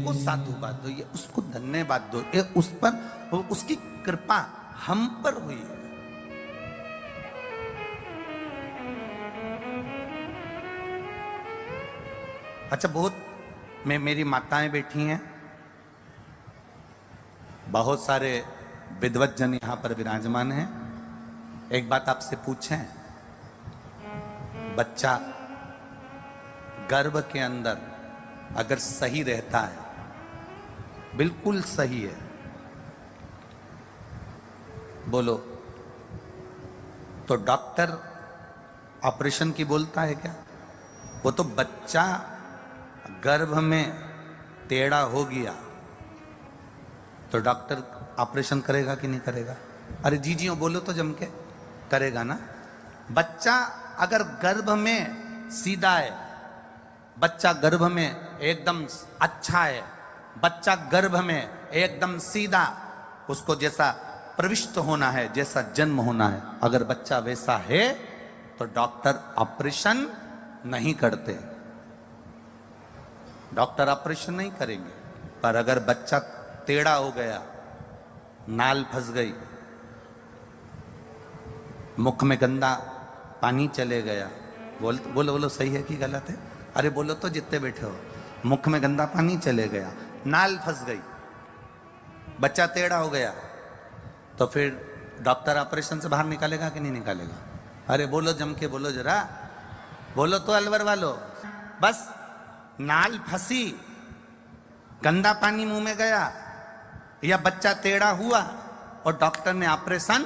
को साधुवाद दो, ये उसको धन्यवाद दो, ये उस पर उसकी कृपा हम पर हुई है। अच्छा, बहुत मेरी माताएं बैठी हैं, बहुत सारे विद्वत जन यहां पर विराजमान हैं। एक बात आपसे पूछें, बच्चा गर्भ के अंदर अगर सही रहता है, बिल्कुल सही है, बोलो तो डॉक्टर ऑपरेशन की बोलता है क्या? वो तो बच्चा गर्भ में टेढ़ा हो गया तो डॉक्टर ऑपरेशन करेगा कि नहीं करेगा? अरे जीजियों बोलो तो जम के, करेगा ना। बच्चा अगर गर्भ में सीधा है, बच्चा गर्भ में एकदम अच्छा है, बच्चा गर्भ में एकदम सीधा, उसको जैसा प्रविष्ट होना है, जैसा जन्म होना है, अगर बच्चा वैसा है तो डॉक्टर ऑपरेशन नहीं करते, डॉक्टर ऑपरेशन नहीं करेंगे। पर अगर बच्चा टेढ़ा हो गया, नाल फंस गई, मुख में गंदा पानी चले गया, बोलो बोलो सही है कि गलत है? अरे बोलो तो जितने बैठे हो, मुख में गंदा पानी चले गया, नाल फंस गई, बच्चा टेढ़ा हो गया, तो फिर डॉक्टर ऑपरेशन से बाहर निकालेगा कि नहीं निकालेगा? अरे बोलो जम के, बोलो जरा, बोलो तो अलवर वालो। बस नाल फंसी, गंदा पानी मुंह में गया, या बच्चा टेढ़ा हुआ और डॉक्टर ने ऑपरेशन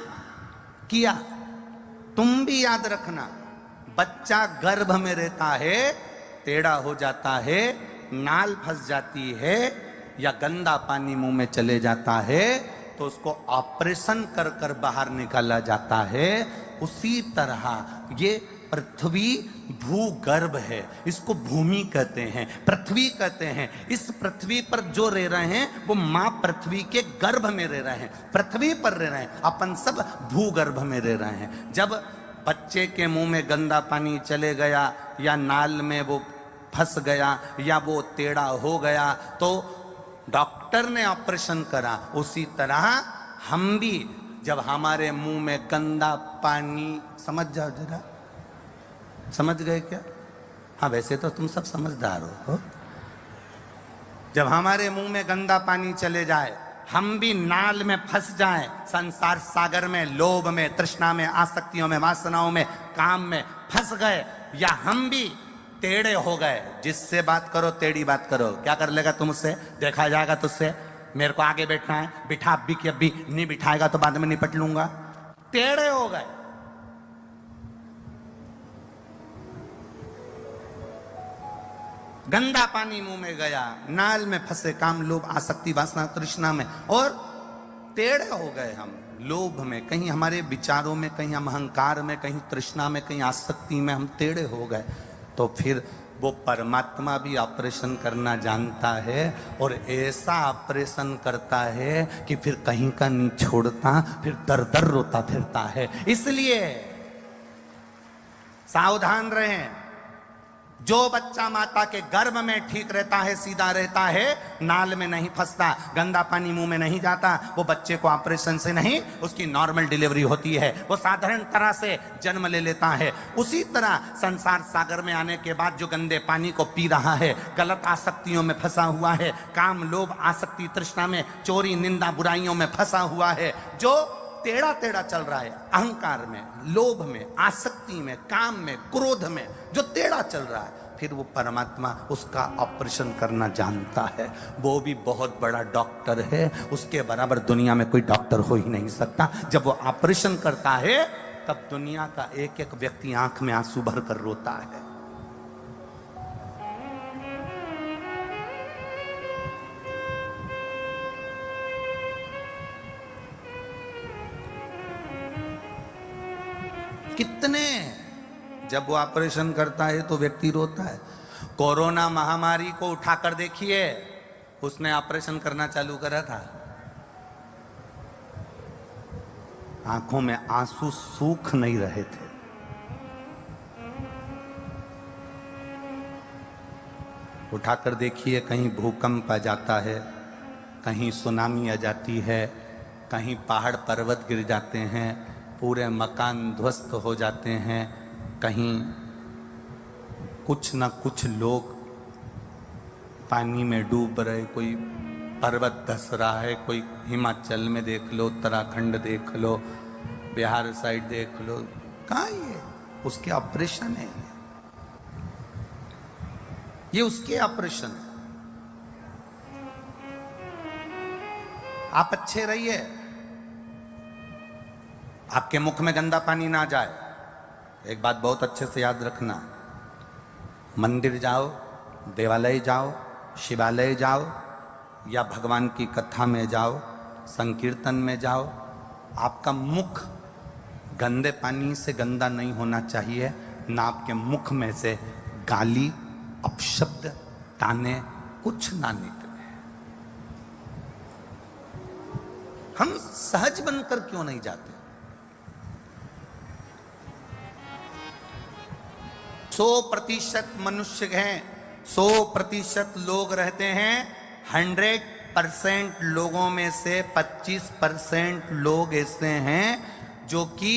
किया, तुम भी याद रखना, बच्चा गर्भ में रहता है, टेढ़ा हो जाता है, नाल फंस जाती है, या गंदा पानी मुंह में चले जाता है, तो उसको ऑपरेशन कर कर बाहर निकाला जाता है। उसी तरह ये पृथ्वी भूगर्भ है, इसको भूमि कहते हैं, पृथ्वी कहते हैं। इस पृथ्वी पर जो रह रहे हैं वो मां पृथ्वी के गर्भ में रह रहे हैं, पृथ्वी पर रह रहे हैं, अपन सब भूगर्भ में रह रहे हैं। जब बच्चे के मुंह में गंदा पानी चले गया, या नाल में वो फंस गया, या वो टेढ़ा हो गया, तो डॉक्टर ने ऑपरेशन करा। उसी तरह हम भी, जब हमारे मुंह में गंदा पानी, समझ जाओ जरा, समझ गए क्या? हाँ वैसे तो तुम सब समझदार हो। जब हमारे मुंह में गंदा पानी चले जाए, हम भी नाल में फंस जाएं, संसार सागर में, लोभ में, तृष्णा में, आसक्तियों में, वासनाओं में, काम में फंस गए, या हम भी टेढ़े हो गए, जिससे बात करो टेढ़ी बात करो, क्या कर लेगा तुम उससे? देखा जाएगा तुझसे, मेरे को आगे बैठना है, बिठा भी कि अभी नहीं बिठाएगा तो बाद में निपट लूंगा। टेढ़े हो गए, गंदा पानी मुंह में गया, नाल में फंसे, काम, लोभ, आसक्ति, वासना, तृष्णा में, और टेढ़े हो गए हम लोभ में, कहीं हमारे विचारों में, कहीं हम अहंकार में, कहीं तृष्णा में, कहीं आसक्ति में हम टेढ़े हो गए। तो फिर वो परमात्मा भी ऑपरेशन करना जानता है, और ऐसा ऑपरेशन करता है कि फिर कहीं का नहीं छोड़ता, फिर दर दर रोता फिरता है। इसलिए सावधान रहें। जो बच्चा माता के गर्भ में ठीक रहता है, सीधा रहता है, नाल में नहीं फंसता, गंदा पानी मुंह में नहीं जाता, वो बच्चे को ऑपरेशन से नहीं, उसकी नॉर्मल डिलीवरी होती है, वो साधारण तरह से जन्म ले लेता है। उसी तरह संसार सागर में आने के बाद जो गंदे पानी को पी रहा है, गलत आसक्तियों में फंसा हुआ है, काम, लोभ, आसक्ति, तृष्णा में, चोरी, निंदा, बुराइयों में फंसा हुआ है, जो टेढ़ा टेढ़ा चल रहा है, अहंकार में, लोभ में, आसक्ति में, काम में, क्रोध में, जो टेढ़ा चल रहा है, फिर वो परमात्मा उसका ऑपरेशन करना जानता है। वो भी बहुत बड़ा डॉक्टर है, उसके बराबर दुनिया में कोई डॉक्टर हो ही नहीं सकता। जब वो ऑपरेशन करता है तब दुनिया का एक एक व्यक्ति आंख में आंसू भर कर रोता है। कितने, जब वो ऑपरेशन करता है तो व्यक्ति रोता है। कोरोना महामारी को उठाकर देखिए, उसने ऑपरेशन करना चालू करा था, आंखों में आंसू सूख नहीं रहे थे। उठाकर देखिए, कहीं भूकंप आ जाता है, कहीं सुनामी आ जाती है, कहीं पहाड़ पर्वत गिर जाते हैं, पूरे मकान ध्वस्त हो जाते हैं, कहीं कुछ ना कुछ लोग पानी में डूब रहे, कोई पर्वत धस रहा है, कोई हिमाचल में देख लो, उत्तराखंड देख लो, बिहार साइड देख लो, कहाँ ये उसके ऑपरेशन है, ये उसके ऑपरेशन है। आप अच्छे रहिए, आपके मुख में गंदा पानी ना जाए। एक बात बहुत अच्छे से याद रखना, मंदिर जाओ, देवालय जाओ, शिवालय जाओ या भगवान की कथा में जाओ, संकीर्तन में जाओ, आपका मुख गंदे पानी से गंदा नहीं होना चाहिए, ना आपके मुख में से गाली, अपशब्द, ताने कुछ ना निकले। हम सहज बनकर क्यों नहीं जाते? 100% मनुष्य हैं, 100% लोग रहते हैं, 100% लोगों में से 25% लोग ऐसे हैं जो कि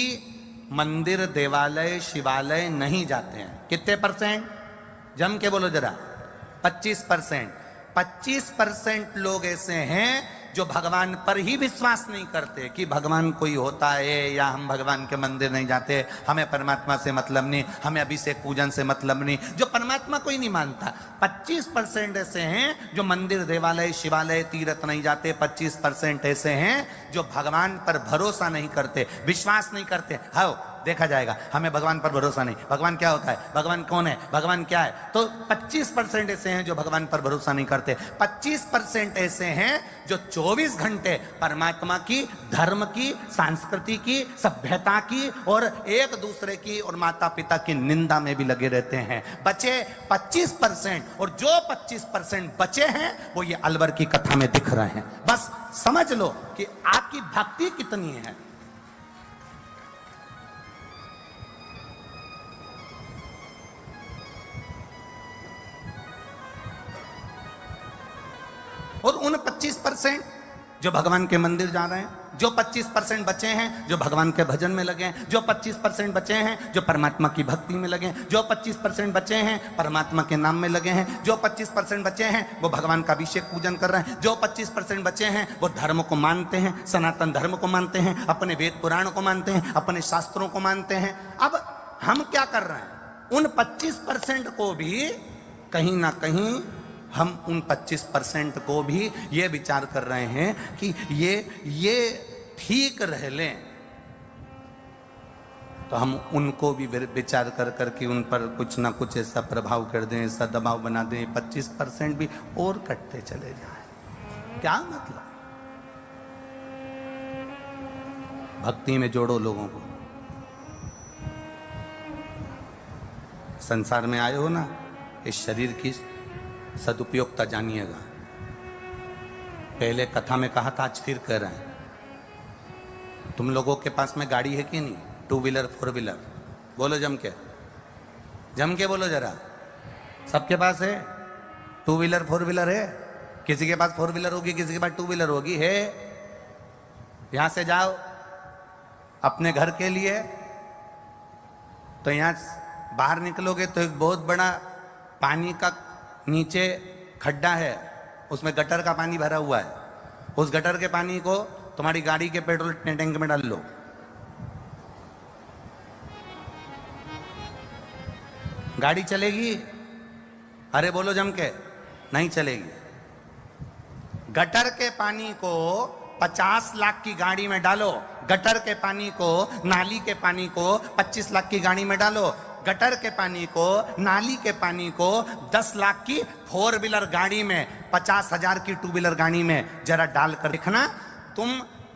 मंदिर, देवालय, शिवालय नहीं जाते हैं। कितने परसेंट? जम के बोलो जरा। 25%। 25% लोग ऐसे हैं जो भगवान पर ही विश्वास नहीं करते कि भगवान कोई होता है, या हम भगवान के मंदिर नहीं जाते, हमें परमात्मा से मतलब नहीं, हमें अभिषेक पूजन से मतलब नहीं, जो परमात्मा कोई नहीं मानता। 25% ऐसे हैं जो मंदिर, देवालय, शिवालय, तीर्थ नहीं जाते। 25% ऐसे हैं जो भगवान पर भरोसा नहीं करते, विश्वास नहीं करते। हाँ, देखा जाएगा, हमें भगवान पर भरोसा नहीं, भगवान क्या होता है, भगवान कौन है, भगवान क्या है। तो 25% ऐसे हैं जो भगवान पर भरोसा नहीं करते। 25% ऐसे हैं जो 24 घंटे परमात्मा की, धर्म की, संस्कृति की, सभ्यता की और एक दूसरे की और माता पिता की निंदा में भी लगे रहते हैं। बचे 25%, और जो 25% बचे हैं वो ये अलवर की कथा में दिख रहे हैं। बस समझ लो कि आपकी भक्ति कितनी है। और उन 25% जो भगवान के मंदिर जा रहे हैं, जो 25% बचे हैं जो भगवान के भजन में लगे हैं, जो 25% बचे हैं जो परमात्मा की भक्ति में लगे हैं, जो 25% बचे हैं परमात्मा के नाम में लगे हैं, जो 25% बचे हैं वो भगवान का अभिषेक पूजन कर रहे हैं, जो 25% बचे हैं वो धर्म को मानते हैं, सनातन धर्म को मानते हैं, अपने वेद पुराण को मानते हैं, अपने शास्त्रों को मानते हैं। अब हम क्या कर रहे हैं, उन 25% को भी कहीं ना कहीं, हम उन 25% को भी ये विचार कर रहे हैं कि ये ठीक रह लें, तो हम उनको भी विचार कर करके उन पर कुछ ना कुछ ऐसा प्रभाव कर दें, ऐसा दबाव बना दें, 25% भी और कटते चले जाएं। क्या मतलब? भक्ति में जोड़ो लोगों को। संसार में आए हो ना, इस शरीर की सदुपयोगता जानिएगा। पहले कथा में कहा था, आज फिर कह रहे हैं। तुम लोगों के पास में गाड़ी है कि नहीं? 2 व्हीलर 4 व्हीलर बोलो, जम के बोलो जरा। सबके पास है 2 व्हीलर 4 व्हीलर है? किसी के पास 4 व्हीलर होगी, किसी के पास 2 व्हीलर होगी। है? यहां से जाओ अपने घर के लिए, तो यहां बाहर निकलोगे तो एक बहुत बड़ा पानी का नीचे खड्डा है, उसमें गटर का पानी भरा हुआ है। उस गटर के पानी को तुम्हारी गाड़ी के पेट्रोल टैंक में डाल लो, गाड़ी चलेगी? अरे बोलो जम के, नहीं चलेगी। गटर के पानी को 50 लाख की गाड़ी में डालो, गटर के पानी को, नाली के पानी को 25 लाख की गाड़ी में डालो, गटर के पानी को, नाली के पानी को 10 लाख की 4 व्हीलर गाड़ी में, 50,000 की 2 व्हीलर गाड़ी में जरा डालकर देखना। तुम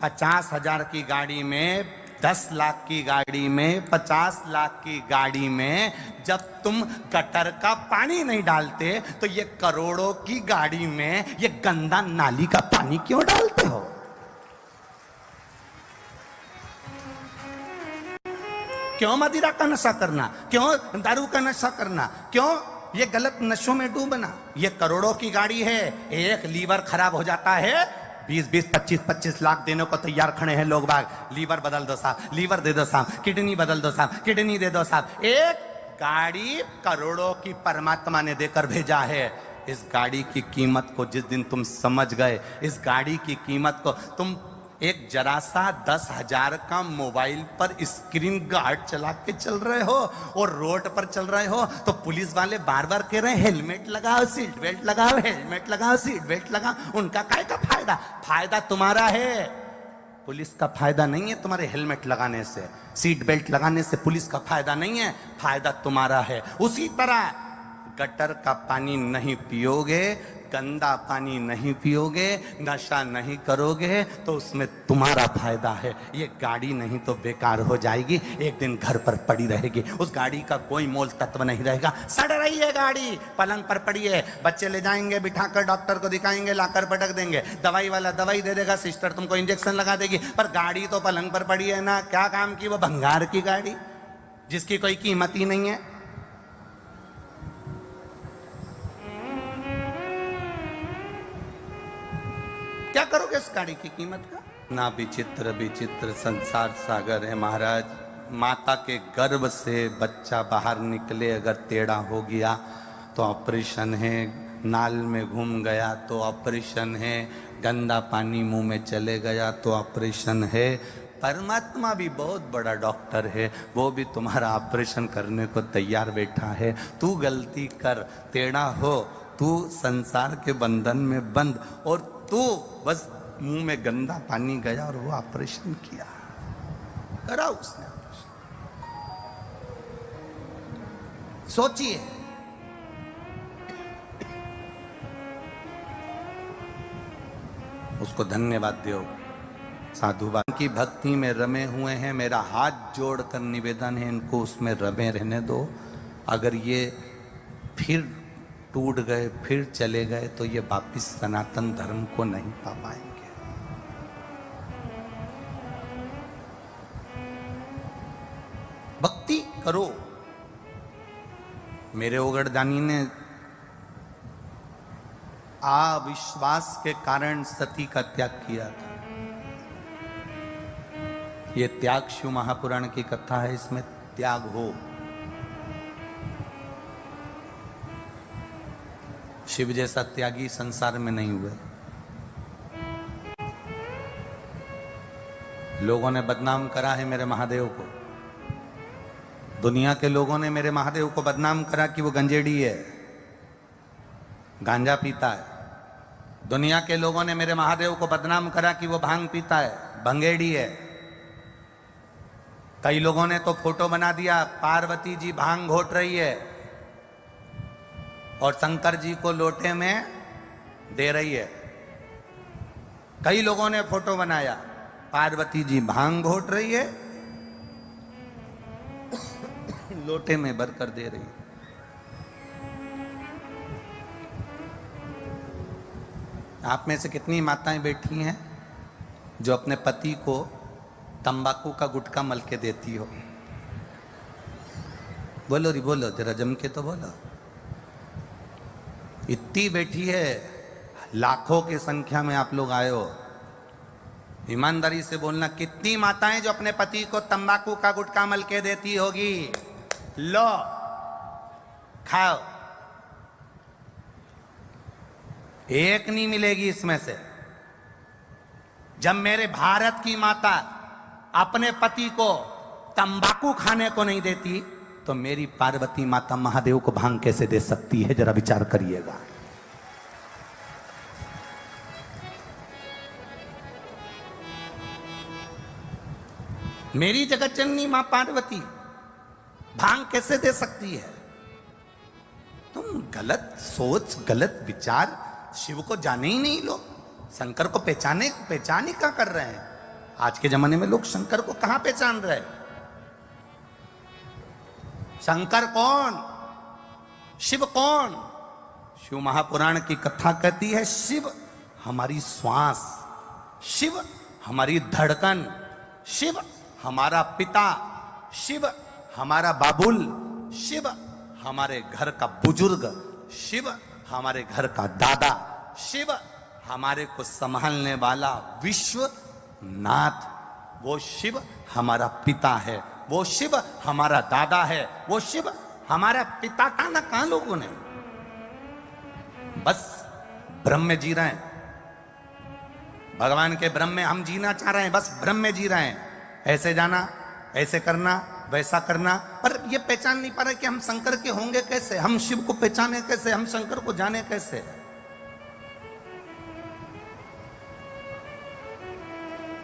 50,000 की गाड़ी में, 10 लाख की गाड़ी में, 50 लाख की गाड़ी में जब तुम गटर का पानी नहीं डालते, तो ये करोड़ों की गाड़ी में ये गंदा नाली का पानी क्यों डालते हो? क्यों मदिरा का नशा करना? क्यों दारू का नशा करना? क्यों ये गलत नशों में डूबना। ये करोड़ों की गाड़ी है, एक लीवर खराब हो जाता है 20-20, 25-25 लाख देने को तैयार खड़े हैं लोग बाग। लीवर बदल दो साहब, लीवर दे दो साहब, किडनी बदल दो साहब, किडनी दे दो साहब। एक गाड़ी करोड़ों की परमात्मा ने देकर भेजा है। इस गाड़ी की कीमत को जिस दिन तुम समझ गए, इस गाड़ी की कीमत को, तुम एक जरा सा 10,000 का मोबाइल पर स्क्रीन गार्ड चला के चल रहे हो और रोड पर चल रहे हो, तो पुलिस वाले बार बार कह रहे हैं हेलमेट लगाओ, सीट बेल्ट लगाओ, हेलमेट लगाओ, सीट बेल्ट लगाओ। उनका काय का फायदा? फायदा तुम्हारा है, पुलिस का फायदा नहीं है। तुम्हारे हेलमेट लगाने से, सीट बेल्ट लगाने से पुलिस का फायदा नहीं है, फायदा तुम्हारा है। उसी तरह गटर का पानी नहीं पियोगे, गंदा पानी नहीं पियोगे, नशा नहीं करोगे, तो उसमें तुम्हारा फायदा है। ये गाड़ी नहीं तो बेकार हो जाएगी, एक दिन घर पर पड़ी रहेगी, उस गाड़ी का कोई मोल तत्व नहीं रहेगा। सड़ रही है गाड़ी, पलंग पर पड़ी है, बच्चे ले जाएंगे, बिठाकर डॉक्टर को दिखाएंगे, लाकर पटक देंगे, दवाई वाला दवाई दे देगा, सिस्टर तुमको इंजेक्शन लगा देगी, पर गाड़ी तो पलंग पर पड़ी है ना। क्या काम की वो भंगार की गाड़ी जिसकी कोई कीमत ही नहीं है। क्या करोगे इस गाड़ी की कीमत का? ना विचित्र विचित्र संसार सागर है महाराज। माता के गर्भ से बच्चा बाहर निकले अगर टेढ़ा हो गया तो ऑपरेशन है, नाल में घूम गया तो ऑपरेशन है, गंदा पानी मुंह में चले गया तो ऑपरेशन है। परमात्मा भी बहुत बड़ा डॉक्टर है, वो भी तुम्हारा ऑपरेशन करने को तैयार बैठा है। तू गलती कर, टेढ़ा हो, तू संसार के बंधन में बंद, और तू बस मुंह में गंदा पानी गया और वो ऑपरेशन किया, करा उसने ऑपरेशन। सोचिए, उसको धन्यवाद दो। साधुवान की भक्ति में रमे हुए हैं, मेरा हाथ जोड़कर निवेदन है इनको उसमें रमे रहने दो। अगर ये फिर टूट गए, फिर चले गए, तो ये वापिस सनातन धर्म को नहीं पा पाएंगे। भक्ति करो। मेरे ओगड़दानी ने अविश्वास के कारण सती का त्याग किया था। ये त्याग शिव महापुराण की कथा है, इसमें त्याग हो। शिव जैसा त्यागी संसार में नहीं हुए। लोगों ने बदनाम करा है मेरे महादेव को, दुनिया के लोगों ने मेरे महादेव को बदनाम करा कि वो गंजेड़ी है, गांजा पीता है। दुनिया के लोगों ने मेरे महादेव को बदनाम करा कि वो भांग पीता है, भंगेड़ी है। कई लोगों ने तो फोटो बना दिया, पार्वती जी भांग घोट रही है और शंकर जी को लोटे में दे रही है। कई लोगों ने फोटो बनाया, पार्वती जी भांग घोट रही है, लोटे में भरकर दे रही है। आप में से कितनी माताएं बैठी हैं जो अपने पति को तंबाकू का गुटखा मल के देती हो? बोलो री बोलो, जरा जम के तो बोलो। इतनी बैठी है, लाखों की संख्या में आप लोग आए हो। ईमानदारी से बोलना, कितनी माताएं जो अपने पति को तंबाकू का गुटखा मल के देती होगी? लो खाओ, एक नहीं मिलेगी इसमें से। जब मेरे भारत की माता अपने पति को तंबाकू खाने को नहीं देती, तो मेरी पार्वती माता महादेव को भांग कैसे दे सकती है? जरा विचार करिएगा। मेरी जगत जननी मां पार्वती भांग कैसे दे सकती है? तुम गलत सोच, गलत विचार, शिव को जाने ही नहीं लोग, शंकर को पहचान ही क्या कर रहे हैं? आज के जमाने में लोग शंकर को कहां पहचान रहे हैं? शंकर कौन, शिव कौन? शिव महापुराण की कथा कहती है, शिव हमारी श्वास, शिव हमारी धड़कन, शिव हमारा पिता, शिव हमारा बाबुल, शिव हमारे घर का बुजुर्ग, शिव हमारे घर का दादा, शिव हमारे को संभालने वाला विश्वनाथ, वो शिव हमारा पिता है, वो शिव हमारा दादा है, वो शिव हमारा पिता था ना। कहां लोगों ने, बस भ्रम में जी रहे हैं, भगवान के भ्रम में हम जीना चाह रहे हैं, बस भ्रम में जी रहे हैं, ऐसे जाना, ऐसे करना, वैसा करना, पर ये पहचान नहीं पा रहे कि हम शंकर के होंगे कैसे, हम शिव को पहचाने कैसे, हम शंकर को जाने कैसे।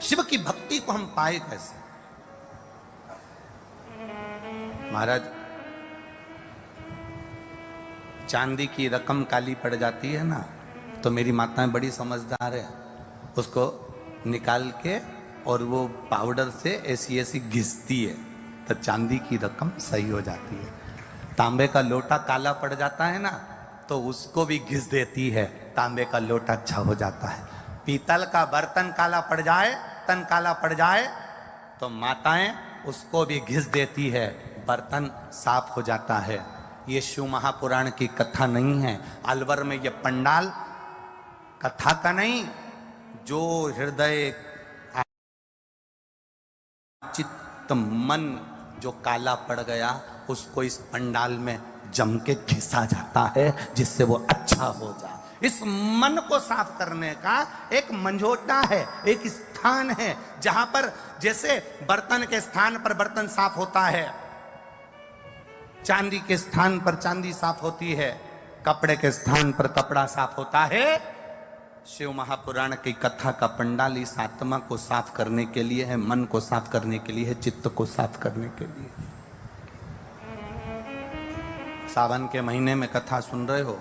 शिव की भक्ति को हम पाए कैसे। महाराज, चांदी की रकम काली पड़ जाती है ना, तो मेरी माताएं बड़ी समझदार है, उसको निकाल के और वो पाउडर से ऐसी ऐसी घिसती है, तो चांदी की रकम सही हो जाती है। तांबे का लोटा काला पड़ जाता है ना, तो उसको भी घिस देती है, तांबे का लोटा अच्छा हो जाता है। पीतल का बर्तन काला पड़ जाए, तन काला पड़ जाए, तो माताएं उसको भी घिस देती है, बर्तन साफ हो जाता है। ये शिव महापुराण की कथा नहीं है, अलवर में ये पंडाल कथा का नहीं, जो हृदय चित्त मन जो काला पड़ गया, उसको इस पंडाल में जम के घिसा जाता है, जिससे वो अच्छा हो जाए। इस मन को साफ करने का एक मंझोटा है, एक स्थान है, जहां पर जैसे बर्तन के स्थान पर बर्तन साफ होता है, चांदी के स्थान पर चांदी साफ होती है, कपड़े के स्थान पर कपड़ा साफ होता है। शिव महापुराण की कथा का पंडाल इस आत्मा को साफ करने के लिए है, मन को साफ करने के लिए है, चित्त को साफ करने के लिए। सावन के महीने में कथा सुन रहे हो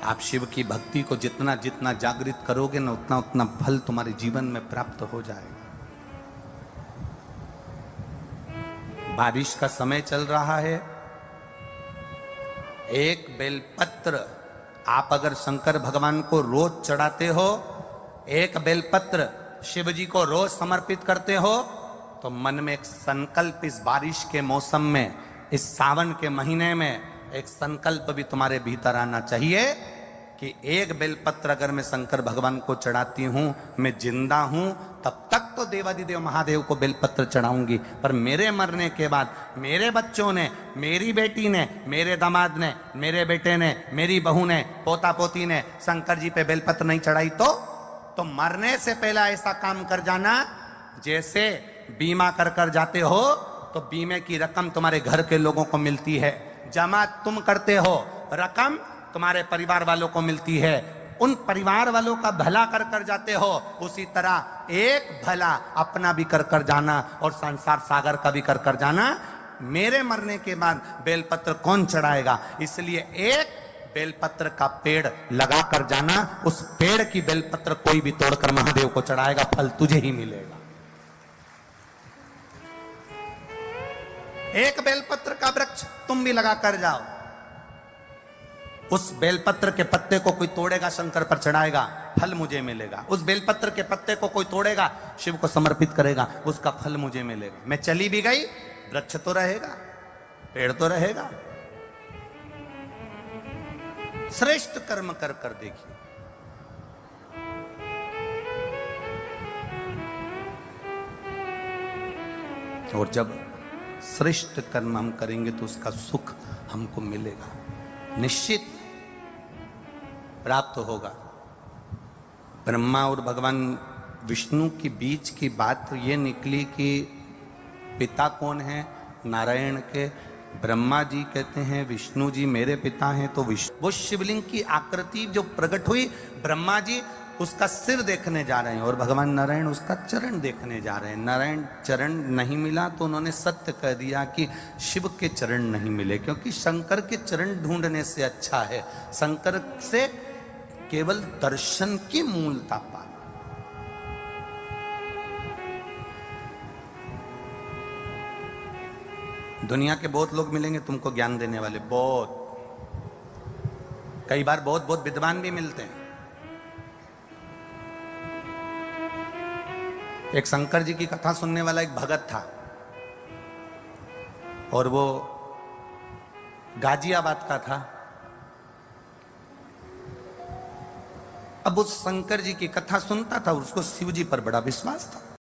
आप, शिव की भक्ति को जितना जितना जागृत करोगे ना, उतना उतना फल तुम्हारे जीवन में प्राप्त हो जाएगा। बारिश का समय चल रहा है, एक बेलपत्र आप अगर शंकर भगवान को रोज चढ़ाते हो, एक बेलपत्र शिव जी को रोज समर्पित करते हो, तो मन में एक संकल्प इस बारिश के मौसम में, इस सावन के महीने में एक संकल्प भी तुम्हारे भीतर आना चाहिए कि एक बेलपत्र अगर मैं शंकर भगवान को चढ़ाती हूं, मैं जिंदा हूं, तब तक तो देवादिदेव महादेव को बेलपत्र चढ़ाऊंगी, पर मेरे मरने के बाद मेरे बच्चों ने, मेरी बेटी ने, मेरे दामाद ने, मेरे बेटे ने, मेरी बहू ने, पोता पोती ने शंकर जी पे बेलपत्र नहीं चढ़ाई, तो मरने से पहला ऐसा काम कर जाना, जैसे बीमा कर कर जाते हो तो बीमे की रकम तुम्हारे घर के लोगों को मिलती है, जमा तुम करते हो, रकम तुम्हारे परिवार वालों को मिलती है, उन परिवार वालों का भला कर कर जाते हो, उसी तरह एक भला अपना भी कर कर जाना और संसार सागर का भी कर कर जाना। मेरे मरने के बाद बेलपत्र कौन चढ़ाएगा, इसलिए एक बेलपत्र का पेड़ लगा कर जाना, उस पेड़ की बेलपत्र कोई भी तोड़कर महादेव को चढ़ाएगा, फल तुझे ही मिलेगा। एक बेलपत्र का वृक्ष तुम भी लगा कर जाओ, उस बेलपत्र के पत्ते को कोई तोड़ेगा, शंकर पर चढ़ाएगा, फल मुझे मिलेगा। उस बेलपत्र के पत्ते को कोई तोड़ेगा, शिव को समर्पित करेगा, उसका फल मुझे मिलेगा। मैं चली भी गई, वृक्ष तो रहेगा, पेड़ तो रहेगा। श्रेष्ठ कर्म कर कर देखिए। और जब श्रेष्ठ कर्म हम करेंगे तो उसका सुख हमको मिलेगा, निश्चित प्राप्त होगा। ब्रह्मा और भगवान विष्णु के बीच की बात तो ये निकली कि पिता कौन है, नारायण के। ब्रह्मा जी कहते हैं विष्णु जी मेरे पिता हैं, तो वो शिवलिंग की आकृति जो प्रकट हुई, ब्रह्मा जी उसका सिर देखने जा रहे हैं और भगवान नारायण उसका चरण देखने जा रहे हैं। नारायण चरण नहीं मिला तो उन्होंने सत्य कह दिया कि शिव के चरण नहीं मिले, क्योंकि शंकर के चरण ढूंढने से अच्छा है शंकर से केवल दर्शन की मूलता पाना। दुनिया के बहुत लोग मिलेंगे तुमको ज्ञान देने वाले, बहुत, कई बार बहुत बहुत विद्वान भी मिलते हैं। एक शंकर जी की कथा सुनने वाला एक भगत था और वो गाजियाबाद का था। अब उस शंकर जी की कथा सुनता था, उसको शिव जी पर बड़ा विश्वास था।